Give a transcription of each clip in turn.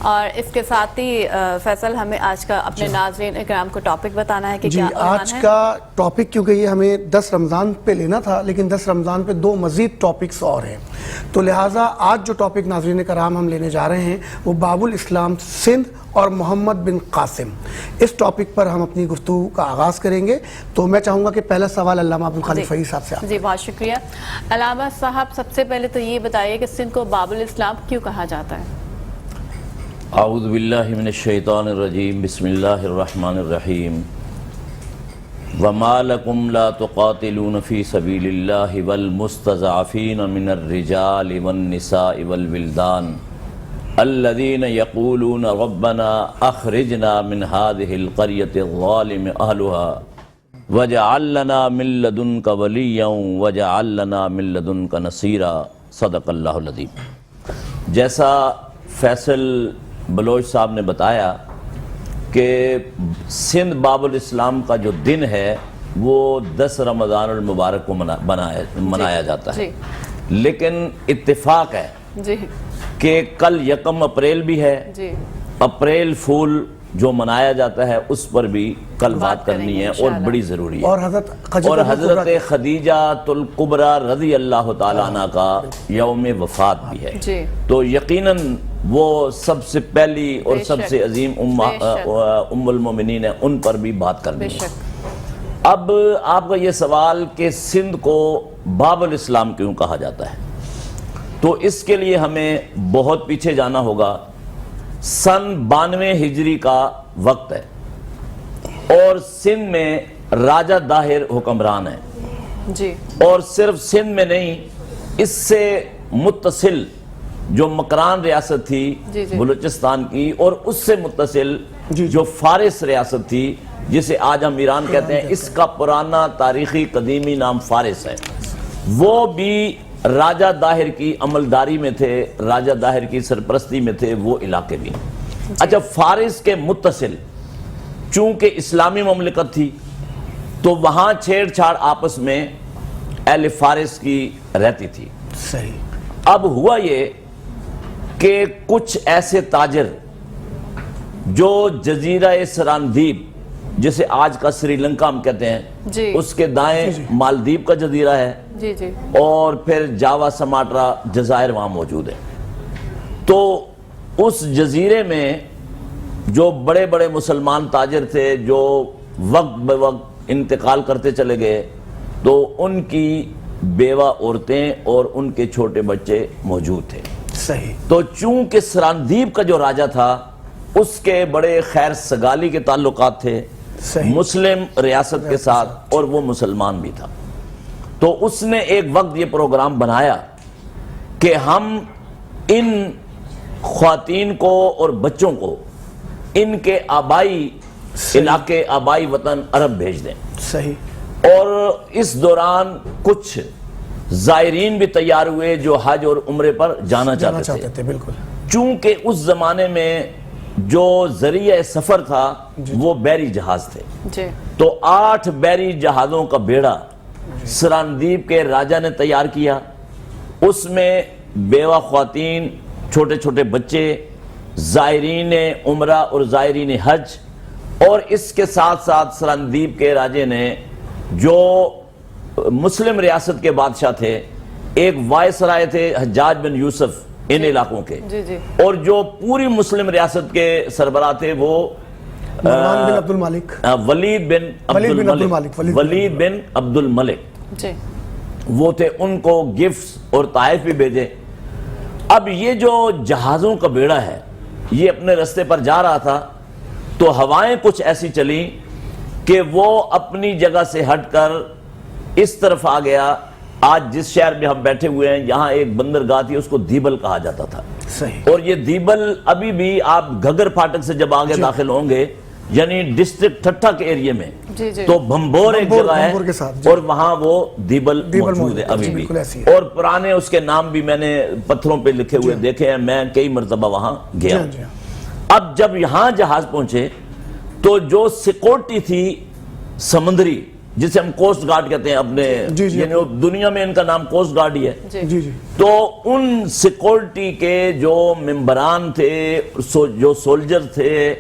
اور اس کے ساتھ ہی فیصل ہمیں آج کا اپنے ناظرین اکرام کو ٹاپک بتانا ہے کہ کیا عنوان ہے؟ آج کا ٹاپک کیونکہ یہ ہمیں 10 رمضان پہ لینا تھا، لیکن 10 رمضان پہ 2 مزید ٹاپکس اور ہیں، تو لہٰذا آج جو ٹاپک ناظرین کرام ہم لینے جا رہے ہیں وہ باب الاسلام سندھ اور محمد بن قاسم، اس ٹاپک پر ہم اپنی گفتگو کا آغاز کریں گے۔ تو میں چاہوں گا کہ پہلا سوال علامہ عبدالخالق فہیم صاحب سے جی بہت شکریہ علامہ صاحب، سب سے پہلے تو یہ بتائیے کہ سندھ کو باب الاسلام کیوں کہا جاتا ہے؟ اعوذ باللہ من الشیطان الرجیم، بسم اللہ الرحمن الرحیم۔ وما لکم لا تقاتلون فی سبیل اللہ والمستضعفین من الرجال والنساء والولدان الذین یقولون ربنا اخرجنا من هذه القریة الظالم اہلها واجعل لنا من لدنک ولیا واجعل لنا من لدنک نصیرا، صدق اللہ العظیم۔ جیسا فیصل بلوچ صاحب نے بتایا کہ سندھ باب الاسلام کا جو دن ہے وہ 10 رمضان المبارک کو منایا جاتا ہے، لیکن اتفاق ہے کہ کل 1 اپریل بھی ہے، اپریل فول جو منایا جاتا ہے اس پر بھی کل بات کرنی ہے اور بڑی ضروری ہے، اور حضرت خدیجہ الکبریٰ رضی اللہ تعالیٰ عنہ کا یوم وفات بھی ہے، تو یقیناً وہ سب سے پہلی اور سب سے عظیم ام المومنین ہے، ان پر بھی بات کرنی ہے۔ اب آپ کا یہ سوال کہ سندھ کو باب الاسلام کیوں کہا جاتا ہے، تو اس کے لیے ہمیں بہت پیچھے جانا ہوگا۔ سن 92 ہجری کا وقت ہے اور سندھ میں راجہ داہر حکمران ہے، اور صرف سندھ میں نہیں، اس سے متصل جو مکران ریاست تھی بلوچستان کی، اور اس سے متصل جو فارس ریاست تھی جسے آج ہم ایران کہتے ہیں، اس کا پرانا تاریخی قدیمی نام فارس ہے، وہ بھی راجہ داہر کی عملداری میں تھے، راجہ داہر کی سرپرستی میں تھے وہ علاقے بھی۔ اچھا، فارس کے متصل چونکہ اسلامی مملکت تھی تو وہاں چھیڑ چھاڑ آپس میں اہل فارس کی رہتی تھی۔ اب ہوا یہ کہ کچھ ایسے تاجر جو جزیرہ سراندیپ، جسے آج کا سری لنکا ہم کہتے ہیں، اس کے دائیں مالدیپ کا جزیرہ ہے، اور پھر جاوا سماٹرا جزائر وہاں موجود ہے، تو اس جزیرے میں جو بڑے بڑے مسلمان تاجر تھے جو وقت بے وقت انتقال کرتے چلے گئے، تو ان کی بیوہ عورتیں اور ان کے چھوٹے بچے موجود تھے۔ تو چونکہ سراندیپ کا جو راجہ تھا اس کے بڑے خیر سگالی کے تعلقات تھے مسلم ریاست کے ساتھ، اور وہ مسلمان بھی تھا، تو اس نے ایک وقت یہ پروگرام بنایا کہ ہم ان خواتین کو اور بچوں کو ان کے آبائی علاقے، آبائی وطن عرب بھیج دیں۔ اور اس دوران کچھ زائرین بھی تیار ہوئے جو حج اور عمرے پر جانا چاہتے تھے، چونکہ اس زمانے میں جو ذریعہ سفر تھا وہ بحری جہاز تھے، تو 8 بحری جہازوں کا بیڑا سراندیپ کے راجہ نے تیار کیا، اس میں بیوہ خواتین، چھوٹے چھوٹے بچے، زائرین عمرہ اور زائرین حج، اور اس کے ساتھ ساتھ سراندیپ کے راجے نے جو مسلم ریاست کے بادشاہ تھے، ایک وائسرائے تھے حجاج بن یوسف ان علاقوں کے، اور جو پوری مسلم ریاست کے سربراہ تھے وہ ولید بن عبد الملک وہ تھے، ان کو گفٹس اور تحائف بھی بھیجے۔ اب یہ جو جہازوں کا بیڑا ہے یہ اپنے رستے پر جا رہا تھا، تو ہوائیں کچھ ایسی چلیں کہ وہ اپنی جگہ سے ہٹ کر اس طرف آ گیا۔ آج جس شہر میں ہم بیٹھے ہوئے ہیں یہاں ایک بندرگاہ تھی، اس کو دیبل کہا جاتا تھا، اور یہ دیبل ابھی بھی آپ گھگر پھاٹک سے جب آگے داخل ہوں گے، یعنی ڈسٹرکٹ ٹھٹھا کے ایریے میں، تو بھمبور ایک جگہ ہے اور وہاں وہ دیبل موجود ہے ابھی بھی، اور پرانے اس کے نام بھی میں نے پتھروں پہ لکھے ہوئے دیکھے ہیں، میں کئی مرتبہ وہاں گیا۔ اب جب یہاں جہاز پہنچے تو جو سیکورٹی تھی سمندری، جسے ہم کوسٹ گارڈ کہتے ہیں اپنے یعنی دنیا میں ان کا نام کوسٹ گارڈ ہی ہے. جی جی. تو ان سیکورٹی کے جو ممبران تھے، جو سولجر تھے،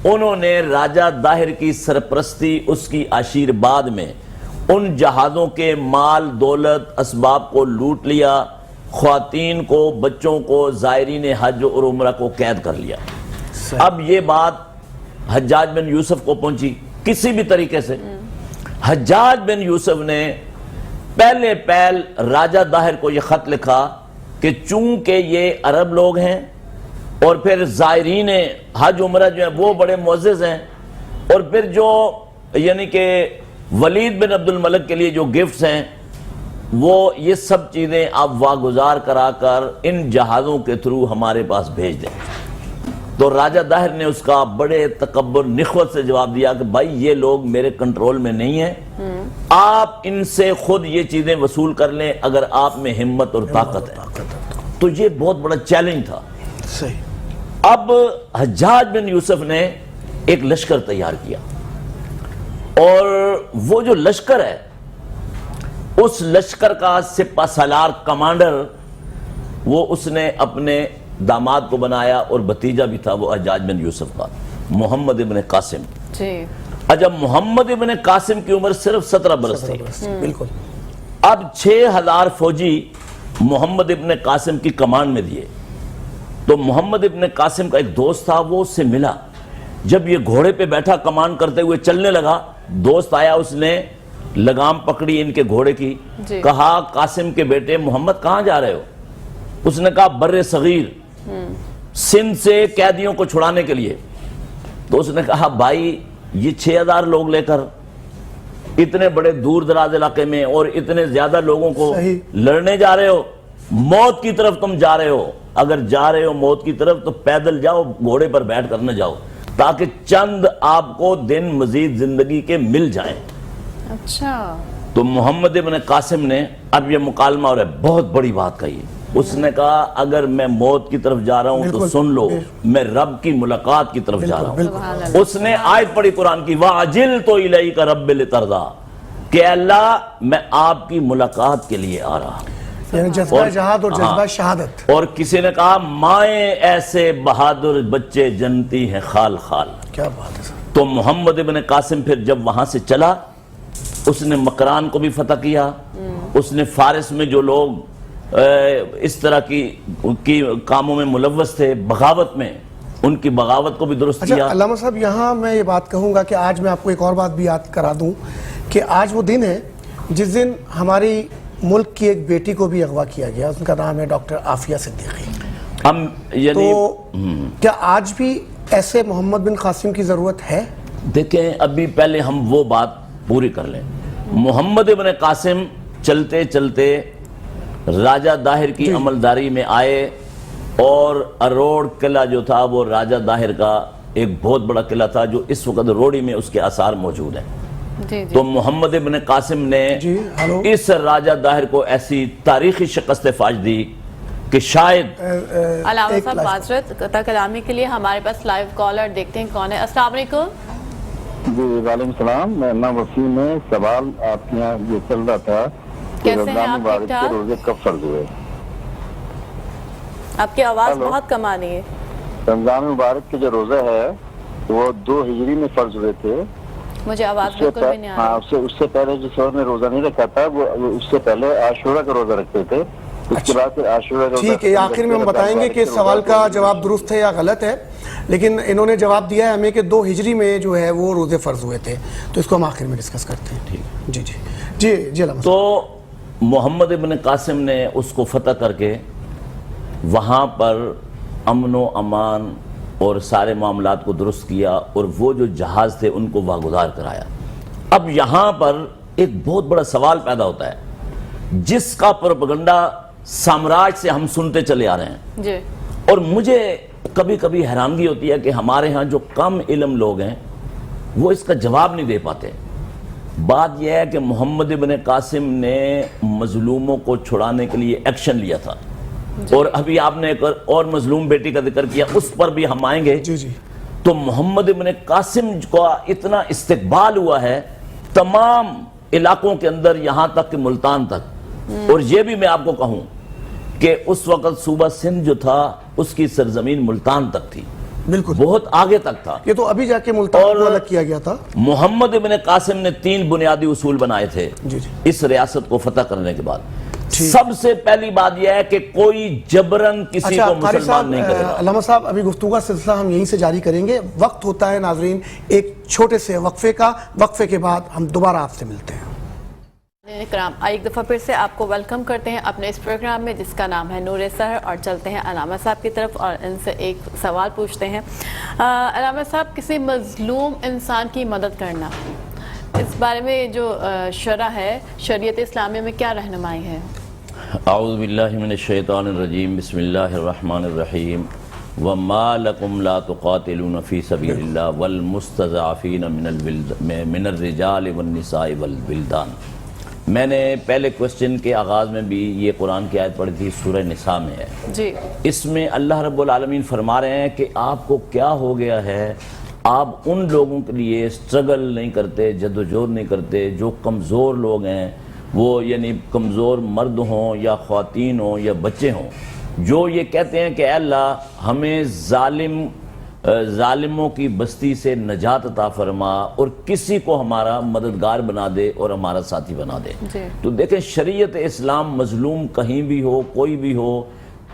انہوں نے راجہ داہر کی سرپرستی، اس کی آشیرواد میں ان جہازوں کے مال دولت اسباب کو لوٹ لیا، خواتین کو، بچوں کو، زائرین حج اور عمرہ کو قید کر لیا. اب یہ بات حجاج بن یوسف کو پہنچی کسی بھی طریقے سے. حجاج بن یوسف نے پہلے پہل راجہ داہر کو یہ خط لکھا کہ چونکہ یہ عرب لوگ ہیں اور پھر زائرین حج عمرہ جو ہیں وہ بڑے معزز ہیں، اور پھر جو یعنی کہ ولید بن عبد الملک کے لیے جو گفٹس ہیں وہ یہ سب چیزیں آپ واگزار کرا کر ان جہازوں کے تھرو ہمارے پاس بھیج دیں. تو راجہ داہر نے اس کا بڑے تکبر نخوت سے جواب دیا کہ بھائی یہ لوگ میرے کنٹرول میں نہیں ہیں، آپ ان سے خود یہ چیزیں وصول کر لیں اگر آپ میں ہمت اور طاقت ہے. تو یہ بہت بڑا چیلنج تھا. اب حجاج بن یوسف نے ایک لشکر تیار کیا، اور وہ جو لشکر ہے اس لشکر کا سپہ سالار کمانڈر وہ اس نے اپنے داماد کو بنایا، اور بھتیجا بھی تھا وہ حجاج بن یوسف کا، محمد ابن قاسم. جب محمد ابن قاسم کی عمر صرف 17 برس تھی. بالکل. اب 6000 فوجی محمد ابن قاسم کی کمانڈ میں دیے. تو محمد ابن قاسم کا ایک دوست تھا، وہ اس سے ملا. جب یہ گھوڑے پہ بیٹھا کمانڈ کرتے ہوئے چلنے لگا، دوست آیا، اس نے لگام پکڑی ان کے گھوڑے کی، کہا قاسم کے بیٹے محمد کہاں جا رہے ہو؟ اس نے کہا بر صغیر سندھ سے قیدیوں کو چھڑانے کے لیے. تو اس نے کہا بھائی یہ 6000 لوگ لے کر اتنے بڑے دور دراز علاقے میں اور اتنے زیادہ لوگوں کو لڑنے جا رہے ہو، موت کی طرف تم جا رہے ہو. اگر جا رہے ہو موت کی طرف تو پیدل جاؤ، گھوڑے پر بیٹھ کر نہ جاؤ، تاکہ چند آپ کو دن مزید زندگی کے مل جائیں. اچھا. تو محمد ابن قاسم نے اب یہ مکالمہ اور بہت بڑی بات کہی. اس نے کہا اگر میں موت کی طرف جا رہا ہوں تو سن لو، میں رب کی ملاقات کی طرف جا رہا ہوں. اس نے آیت پڑھی قرآن کی، وَعَجِلْتُ إِلَيْكَ رَبِّ لِتَرْضَىٰ، کہ اللہ میں آپ کی ملاقات کے لیے آ رہا ہوں. یعنی جذبہ جہاد اور جذبہ شہادت. اور کسی نے کہا مائیں ایسے بہادر بچے جنتی ہیں خال خال. کیا بات ہے. تو محمد ابن قاسم پھر جب وہاں سے چلا، اس نے مکران کو بھی فتح کیا، اس نے فارس میں جو لوگ اس طرح کی کاموں میں ملوث تھے، بغاوت میں، ان کی بغاوت کو بھی درست کیا. اچھا علامہ صاحب، یہاں میں یہ بات کہوں گا کہ آج میں آپ کو ایک اور بات بھی یاد کرا دوں کہ آج وہ دن ہے جس دن ہماری ملک کی ایک بیٹی کو بھی اغوا کیا گیا. ان کا نام ہے ڈاکٹر عافیہ صدیقی. تو کیا آج بھی ایسے محمد بن قاسم کی ضرورت ہے؟ دیکھیں ابھی پہلے ہم وہ بات پوری کر لیں. محمد ابن قاسم چلتے چلتے راجہ داہر کی عملداری میں آئے، اور اروڑ قلعہ جو تھا وہ راجہ داہر کا ایک بہت بڑا قلعہ تھا جو اس وقت روڑی میں اس کے آثار موجود ہیں. تو محمد ابن قاسم نے اس راجہ داہر کو ایسی تاریخی شکست فاش دی کہ شاید علامہ صاحب معذرت قطع کلامی کے لیے ہمارے پاس لائیو کالر دیکھتے ہیں کون ہے. السلام علیکم. جی وعلیکم السلام. میرا نام وسیم ہے. سوال آپ کے یہاں یہ چل رہا تھا کہ رمضان مبارک کے روزے کب فرض ہوئے؟ آپ کی آواز بہت کم آ رہی ہے. رمضان مبارک کے جو روزہ ہے وہ 2 ہجری میں فرض ہوئے تھے. مجھے آواز بالکل بھی نہیں آ رہی. اس سے پہلے جس وقت نے روزہ نہیں رکھا تھا وہ اس سے پہلے عاشورہ کا روزہ رکھتے تھے. اس کے بعد عاشورہ کا روزہ. ٹھیک ہے، آخر میں ہم بتائیں گے کہ سوال کا جواب درست ہے یا غلط ہے، لیکن انہوں نے جواب دیا ہے ہمیں کہ 2 ہجری میں جو ہے وہ روزے فرض ہوئے تھے. تو اس کو ہم آخر میں ڈسکس کرتے ہیں. ٹھیک. جی جی جی جی علامہ. تو محمد ابن قاسم نے اس کو فتح کر کے وہاں پر امن و امان اور سارے معاملات کو درست کیا، اور وہ جو جہاز تھے ان کو واگزار کرایا. اب یہاں پر ایک بہت بڑا سوال پیدا ہوتا ہے جس کا پروپیگنڈا سامراج سے ہم سنتے چلے آ رہے ہیں جی. اور مجھے کبھی کبھی حیرانگی ہوتی ہے کہ ہمارے ہاں جو کم علم لوگ ہیں وہ اس کا جواب نہیں دے پاتے. بات یہ ہے کہ محمد ابن قاسم نے مظلوموں کو چھڑانے کے لیے ایکشن لیا تھا، اور ابھی آپ نے ایک اور مظلوم بیٹی کا ذکر کیا، اس پر بھی ہم آئیں گے. جی جی. تو محمد ابن قاسم کا اتنا استقبال ہوا ہے، تمام علاقوں کے اندر یہاں تک کہ ملتان تک، اور یہ بھی میں آپ کو کہوں کہ اس وقت صوبہ سندھ جو تھا اس کی سرزمین ملتان تک تھی، بالکل بہت آگے تک تھا۔ یہ تو ابھی جا کے ملتان کو الگ کیا گیا تھا۔ محمد ابن قاسم نے 3 بنیادی اصول بنائے تھے جی جی اس ریاست کو فتح کرنے کے بعد۔ سب سے پہلی بات یہ ہے کہ کوئی جبرن کسی کو قاری مسلمان نہیں کرے گا۔ علامہ صاحب ابھی گفتگو کا سلسلہ ہم یہیں سے جاری کریں گے، وقت ہوتا ہے ناظرین ایک چھوٹے سے وقفے کا، وقفے کے بعد ہم دوبارہ آپ سے ملتے ہیں۔ کرام ایک دفعہ پھر سے آپ کو ویلکم کرتے ہیں اپنے اس پروگرام میں جس کا نام ہے نور سحر، اور چلتے ہیں علامہ صاحب کی طرف اور ان سے ایک سوال پوچھتے ہیں۔ علامہ صاحب، کسی مظلوم انسان کی مدد کرنا، اس بارے میں جو شرع ہے، شریعت اسلامیہ میں کیا رہنمائی ہے؟ اعوذ باللہ من الشیطان الرجیم، بسم اللہ الرحمن الرحیم۔ وَمَا لَكُمْ لَا تُقَاتِلُونَ فِي سَبِيلِ اللَّهِ وَالْمُسْتَضْعَفِينَ مِنَ الرِّجَالِ وَالنِّسَاءِ وَالْوِلْدَانِ۔ میں نے پہلے کوسچن کے آغاز میں بھی یہ قرآن کی آیت پڑھی تھی، سورہ نساء میں ہے جی۔ اس میں اللہ رب العالمین فرما رہے ہیں کہ آپ کو کیا ہو گیا ہے، آپ ان لوگوں کے لیے سٹرگل نہیں کرتے، جدوجہد نہیں کرتے جو کمزور لوگ ہیں، وہ یعنی کمزور مرد ہوں یا خواتین ہوں یا بچے ہوں، جو یہ کہتے ہیں کہ اے اللہ ہمیں ظالموں کی بستی سے نجات عطا فرما اور کسی کو ہمارا مددگار بنا دے اور ہمارا ساتھی بنا دے۔ تو دیکھیں شریعت اسلام مظلوم کہیں بھی ہو، کوئی بھی ہو،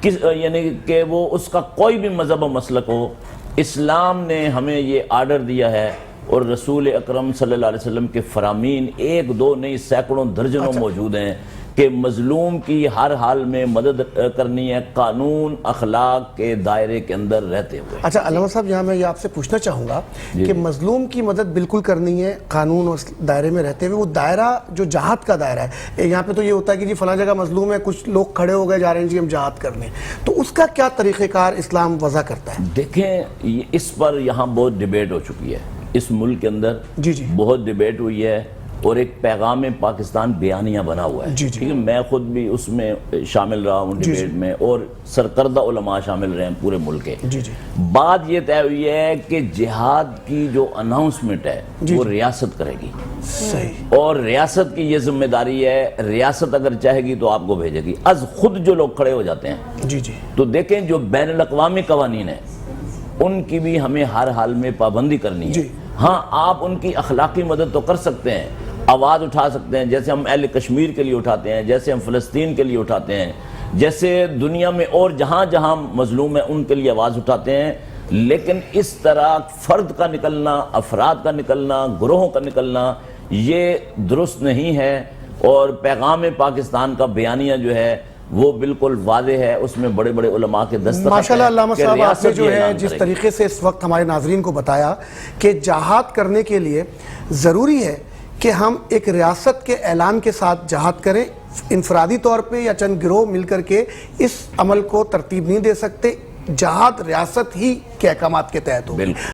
یعنی کہ وہ اس کا کوئی بھی مذہب و مسلک ہو، اسلام نے ہمیں یہ آرڈر دیا ہے، اور رسول اکرم صلی اللہ علیہ وسلم کے فرامین 1 2 نہیں سینکڑوں درجنوں موجود ہیں کہ مظلوم کی ہر حال میں مدد کرنی ہے، قانون اخلاق کے دائرے کے اندر رہتے ہوئے۔ اچھا علامہ صاحب، یہاں میں یہ آپ سے پوچھنا چاہوں گا کہ مظلوم کی مدد بالکل کرنی ہے قانون اور دائرے میں رہتے ہوئے، وہ دائرہ جو جہاد کا دائرہ ہے، یہاں پہ تو یہ ہوتا ہے کہ جی فلاں جگہ مظلوم ہے، کچھ لوگ کھڑے ہو گئے جا رہے ہیں جی ہم جہاد کرنے، تو اس کا کیا طریقہ کار اسلام وضع کرتا ہے؟ دیکھیں اس پر یہاں بہت ڈیبیٹ ہو چکی ہے، اس ملک کے اندر بہت ڈیبیٹ ہوئی ہے، اور ایک پیغام پاکستان بیانیہ بنا ہوا ہے، ٹھیک ہے، میں خود بھی اس میں شامل رہا ہوں ڈیبیٹ میں، اور سرکردہ علماء شامل رہے ہیں پورے ملک کے۔ بات یہ طے ہوئی ہے کہ جہاد کی جو اناؤنسمنٹ ہے وہ ریاست کرے گی، اور ریاست کی یہ ذمہ داری ہے، ریاست اگر چاہے گی تو آپ کو بھیجے گی، از خود جو لوگ کھڑے ہو جاتے ہیں۔ تو دیکھیں جو بین الاقوامی قوانین ہیں ان کی بھی ہمیں ہر حال میں پابندی کرنی ہے۔ ہاں آپ ان کی اخلاقی مدد تو کر سکتے ہیں، آواز اٹھا سکتے ہیں، جیسے ہم اہل کشمیر کے لیے اٹھاتے ہیں، جیسے ہم فلسطین کے لیے اٹھاتے ہیں، جیسے دنیا میں اور جہاں جہاں مظلوم ہیں ان کے لیے آواز اٹھاتے ہیں، لیکن اس طرح فرد کا نکلنا، افراد کا نکلنا، گروہوں کا نکلنا یہ درست نہیں ہے، اور پیغام پاکستان کا بیانیہ جو ہے وہ بالکل واضح ہے، اس میں بڑے بڑے علماء کے دستخط ہیں۔ ماشاءاللہ علامہ صاحب، آپ نے جو ہے جس طریقے سے اس وقت ہمارے ناظرین کو بتایا کہ جہاد کرنے کے لیے ضروری ہے کہ ہم ایک ریاست کے اعلان کے ساتھ جہاد کریں، انفرادی طور پہ یا چند گروہ مل کر کے اس عمل کو ترتیب نہیں دے سکتے، جہاد ریاست ہی کے احکامات کے تحت ہو۔